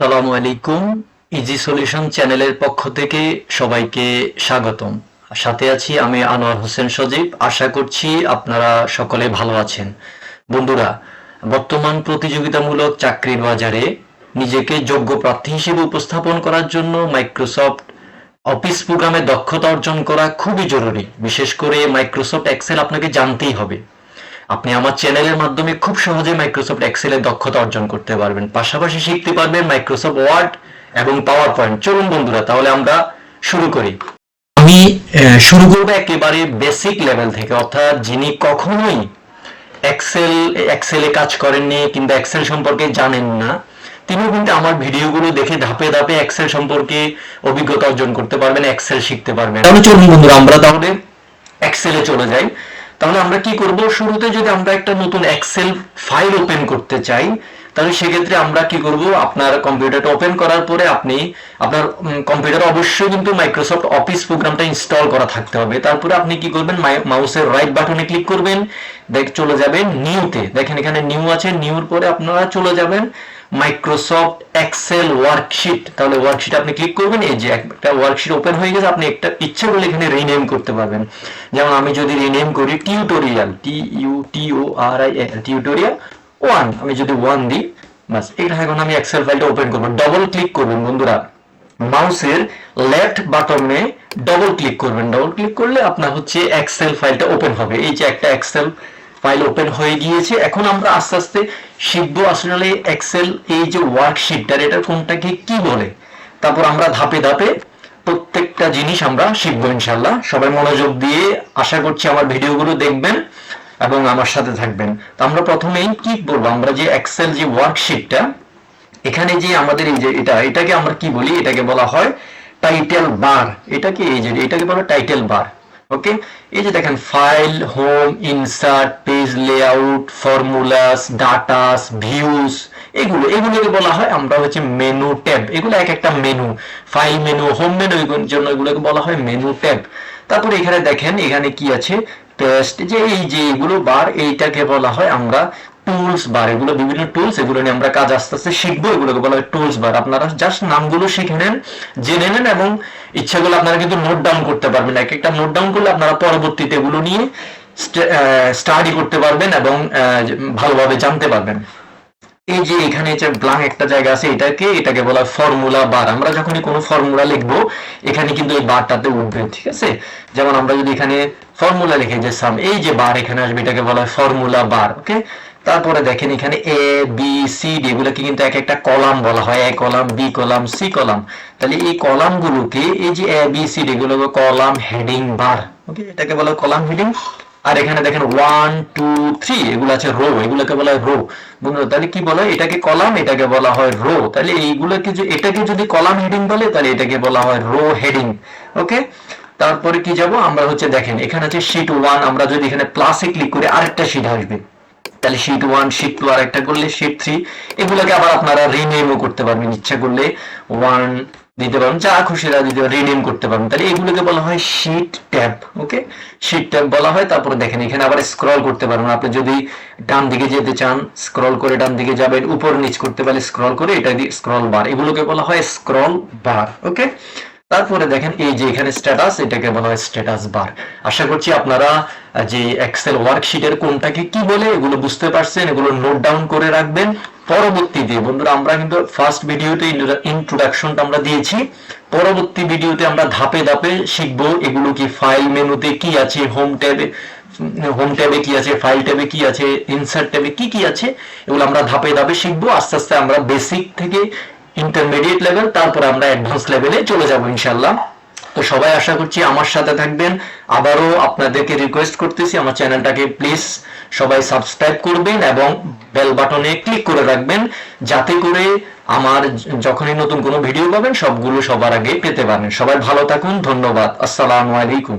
আসসালামু আলাইকুম। Easy solution চ্যানেলের পক্ষ থেকে সবাইকে স্বাগতম। সাথে আছি আমি আনোয়ার হোসেন সজীব। আশা করছি আপনারা সকলে ভালো আছেন। বন্ধুরা, বর্তমান প্রতিযোগিতামূলক চাকরির বাজারে নিজেকে যোগ্য প্রার্থী হিসেবে উপস্থাপন করার জন্য মাইক্রোসফট অফিস প্রোগ্রামে দক্ষতা অর্জন করা খুবই জরুরি। বিশেষ করে মাইক্রোসফট এক্সেল আপনাকে জানতেই হবে। আপনি আমার চ্যানেলের মাধ্যমে খুব সহজে মাইক্রোসফট এক্সেলের দক্ষতা অর্জন করতে পারবেন, পাশাপাশি শিখতে পারবেন মাইক্রোসফট ওয়ার্ড এবং পাওয়ার পয়েন্ট। চলুন বন্ধুরা, তাহলে আমরা শুরু করি। আমি শুরু করবো একেবারে বেসিক লেভেল থেকে, অর্থাৎ যিনি কখনোই এক্সেলে কাজ করেননি কিংবা এক্সেল সম্পর্কে জানেন না, তিনিও কিন্তু আমার ভিডিওগুলো দেখে ধাপে ধাপে এক্সেল সম্পর্কে অভিজ্ঞতা অর্জন করতে পারবেন, এক্সেল শিখতে পারবেন। তাহলে চলুন বন্ধুরা, আমরা তাহলে এক্সেলে চলে যাই। তাহলে আমরা কি করব, শুরুতে যদি আমরা একটা নতুন এক্সেল ফাইল ওপেন করতে চাই, তাহলে সেক্ষেত্রে আমরা কি করব, আপনার কম্পিউটারটা ওপেন করার পরে আপনি আপনার কম্পিউটারে অবশ্যই কিন্তু মাইক্রোসফট অফিস প্রোগ্রামটা ইনস্টল করা থাকতে হবে। তারপরে আপনি কি করবেন, মাউসের রাইট বাটনে ক্লিক করবেন, চলে যাবেন নিউতে। দেখেন এখানে নিউ আছে, নিউর পরে আপনারা চলে যাবেন মাইক্রোসফট এক্সেল ওয়ার্কশিট। তাহলে ওয়ার্কশিট আপনি ক্লিক করবেন, এই যে একটা ওয়ার্কশিট ওপেন হয়ে গেছে। আপনি একটা ইচ্ছা করলে এখানে রিনেম করতে পারবেন। যেমন আমি যদি রিনেম করি টিউটোরিয়াল, টিউটোরিয়াল 1, আমি যদি 1 দিই, বাস এটা এখন আমি এক্সেল ফাইলটা ওপেন করব। ডবল ক্লিক করবেন বন্ধুরা, মাউসের লেফট বাটনে ডবল ক্লিক করবেন। ডবল ক্লিক করলে আপনার হচ্ছে এক্সেল ফাইলটা ওপেন হবে। এই যে একটা এক্সেল ফাইল ওপেন হয়ে গিয়েছে। এখন আমরা আস্তে আস্তে শিখবো আসলে এক্সেল এই যে ওয়ার্কশিটটার, এটা কোনটাকে কি বলে। তারপর আমরা ধাপে ধাপে প্রত্যেকটা জিনিস আমরা শিখবো ইনশাল্লাহ। সবাই মনোযোগ দিয়ে আশা করছি আমার ভিডিওগুলো দেখবেন এবং আমার সাথে থাকবেন। তো আমরা প্রথমেই কি করবো, আমরা যে এক্সেল যে ওয়ার্কশিটটা, এখানে যে আমাদের এই যে এটাকে আমরা কি বলি, এটাকে বলা হয় টাইটেল বার। এটাকে এই যে এটাকে বলা টাইটেল বার। ওকে, এই যে দেখেন file, home, insert, page layout, formulas, datas, views, এগুলোকে বলা হয় আমরা হচ্ছে মেনু ট্যাব। এগুলো এক একটা menu, file menu, home menu, এগুলোর জন্য এগুলোকে বলা হয় মেনু ট্যাব। তারপরে এখানে দেখেন এখানে কি আছে, পেস্ট, যে এই যে এগুলো বার, এইটাকে বলা হয় আমরা টুলস বার। এগুলো বিভিন্ন টুলস, এগুলো নিয়ে আমরা কাজ আস্তে আস্তে শিখবো। এগুলোকে বলা হয় টুলস বার। আপনারা জাস্ট নামগুলো শিখে নেন, জেনে নেন এবং ইচ্ছাগুলো আপনারা কিন্তু নোট ডাউন করতে পারবেন। এক একটা নোট ডাউন করলে আপনারা পরবর্তীতে এগুলো নিয়ে স্টাডি করতে পারবেন এবং ভালোভাবে জানতে পারবেন। এই যে এখানে যে ব্ল্যাঙ্ক একটা জায়গা আছে, এটাকে বলা হয় ফর্মুলা বার। আমরা যখনই কোনো ফর্মুলা লিখবো, এখানে কিন্তু এই বারটাতে উঠবে, ঠিক আছে। যেমন আমরা যদি এখানে ফর্মুলা লিখে যে সাম, এই যে বার এখানে আসবে, এটাকে বলা হয় ফর্মুলা বার। ওকে, তারপরে দেখেন এখানে এ বি সি ডি, এগুলোকে কিন্তু এক একটা কলাম বলা হয়, A column, B column, C column. তাহলে এই কলাম গুলোকে, এই যে এ বি সি ডি, এগুলোকে কলাম হেডিং বার। ওকে, এটাকে বলা হয় কলাম হেডিং। আর এখানে দেখেন 1 2 3 এগুলো আছে রো, এগুলোকে বলা হয় রো। বন্ধুরা, তাহলে কি বলা হয়, এটাকে কলাম, এটাকে বলা হয় রো। তাহলে এইগুলোকে এটাকে যদি কলাম হেডিং বলে, তাহলে এটাকে বলা হয় রো হেডিং। ওকে, তারপরে কি যাব আমরা, হচ্ছে দেখেন এখানে আছে শীট 1। আমরা যদি এখানে প্লাসে ক্লিক করে আরেকটা শীট আসবে, তাহলে শীট 1, শীট 2, আর একটা করলে শীট 3। এগুলোকে আবার আপনারা রিনেমও করতে পারবেন, ইচ্ছা করলে 1 দিতে পারবেন, যা খুশি দিতে রিনেম করতে পারবেন। তাহলে এগুলোকে বলা হয় শীট ট্যাব। ওকে, শীট ট্যাব বলা হয়। তারপরে দেখেন এখানে আবার স্ক্রল করতে পারবেন। আপনি যদি ডান দিকে যেতে চান, স্ক্রল করে ডান দিকে যাবেন, উপর নিচ করতে পারলে স্ক্রল করে, এটা দিয়ে স্ক্রল বার, এগুলোকে বলা হয় স্ক্রল বার। ওকে, তারপরে দেখেন এই যে এখানে স্ট্যাটাস, এটাকে বলা হয় স্ট্যাটাস বার। আশা করছি আপনারা যে এক্সেল ওয়ার্কশিটের কোনটাকে কি বলে এগুলো বুঝতে পারছেন, এগুলো নোট ডাউন করে রাখবেন। পরবর্তীতে বন্ধুরা, আমরা কিন্তু ফার্স্ট ভিডিওতে ইন্ট্রোডাকশনটা আমরা দিয়েছি, পরবর্তী ভিডিওতে আমরা ধাপে ধাপে শিখবো এগুলো কি, ফাইল মেনুতে কি আছে, হোম ট্যাবে কি আছে, ফাইল ট্যাবে কি আছে, ইনসার্ট ট্যাবে কি কি আছে, এগুলো আমরা ধাপে ধাপে শিখবো। আস্তে আস্তে আমরা বেসিক থেকে ইন্টারমিডিয়েট লেভেল, তারপরে আমরা অ্যাডভান্স লেভেলে চলে যাব ইনশাল্লাহ। তো সবাই আশা করছি আমার সাথে থাকবেন। আবারও আপনাদেরকে রিকোয়েস্ট করতেছি, আমার চ্যানেলটাকে প্লিজ সবাই সাবস্ক্রাইব করবেন এবং বেল বাটনে ক্লিক করে রাখবেন, যাতে করে আমার যখনই নতুন কোনো ভিডিও পাবেন সবগুলো সবার আগে পেতে পারেন। সবাই ভালো থাকুন, ধন্যবাদ, আসসালামু আলাইকুম।